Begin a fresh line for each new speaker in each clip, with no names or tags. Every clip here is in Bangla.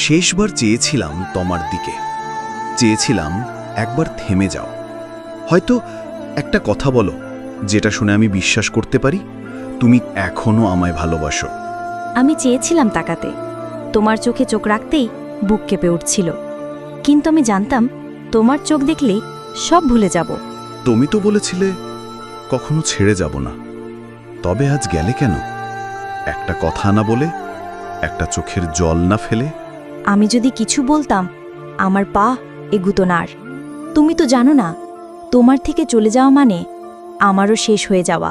শেষবার চেয়েছিলাম তোমার দিকে, চেয়েছিলাম একবার থেমে যাও, হয়তো একটা কথা বলো যেটা শুনে আমি বিশ্বাস করতে পারি তুমি এখনো আমায় ভালোবাসো।
আমি চেয়েছিলাম তাকাতে, তোমার চোখে চোখ রাখতেই বুক কেঁপে উঠছিল, কিন্তু আমি জানতাম তোমার চোখ দেখলেই সব ভুলে যাব।
তুমি তো বলেছিলে কখনো ছেড়ে যাব না, তবে আজ গেলে কেন? একটা কথা না বলে, একটা চোখের জল না ফেলে?
আমি যদি কিছু বলতাম আমার পা এগুতো না আর। তুমি তো জানো না, তোমার থেকে চলে যাওয়া মানে আমারও শেষ হয়ে যাওয়া।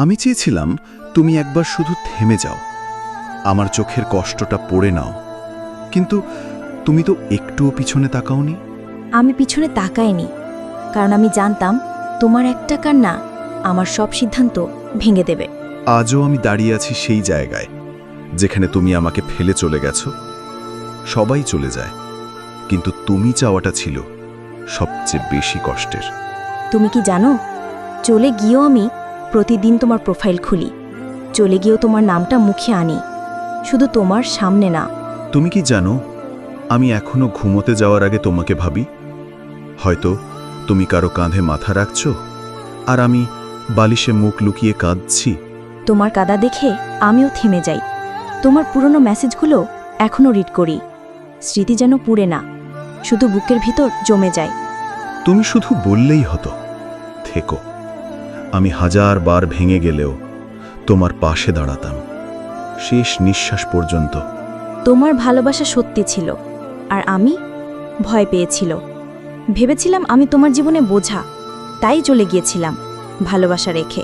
আমি চেয়েছিলাম তুমি একবার শুধু থেমে যাও, আমার চোখের কষ্টটা পড়ে নাও, কিন্তু তুমি তো একটুও পিছনে তাকাওনি।
আমি পিছনে তাকাইনি, কারণ আমি জানতাম তোমার একটা কান্না আমার সব সিদ্ধান্ত ভেঙে দেবে।
আজও আমি দাঁড়িয়ে আছি সেই জায়গায় যেখানে তুমি আমাকে ফেলে চলে গেছো। সবাই চলে যায়, কিন্তু তুমি চাওয়াটা ছিল সবচেয়ে বেশি কষ্টের।
তুমি কি জানো, চলে গিয়েও আমি প্রতিদিন তোমার প্রোফাইল খুলি, চলে গিয়েও তোমার নামটা মুখে আনি, শুধু তোমার সামনে না।
তুমি কি জানো, আমি এখনো ঘুমোতে যাওয়ার আগে তোমাকে ভাবি। হয়তো তুমি কারো কাঁধে মাথা রাখছো, আর আমি বালিশে মুখ লুকিয়ে কাঁদছি।
তোমার কাদা দেখে আমিও থেমে যাই, তোমার পুরনো মেসেজগুলো এখনও রিড করি। স্মৃতি যেন পুড়ে না, শুধু বুকের ভিতর জমে যায়।
তুমি শুধু বললেই হতো থেকো, আমি 1000 বার ভেঙে গেলেও তোমার পাশে দাঁড়াতাম শেষ নিঃশ্বাস পর্যন্ত।
তোমার ভালোবাসা সত্যি ছিল, আর আমি ভয় পেয়েছিল। ভেবেছিলাম আমি তোমার জীবনে বোঝা, তাই চলে গিয়েছিলাম ভালোবাসা রেখে।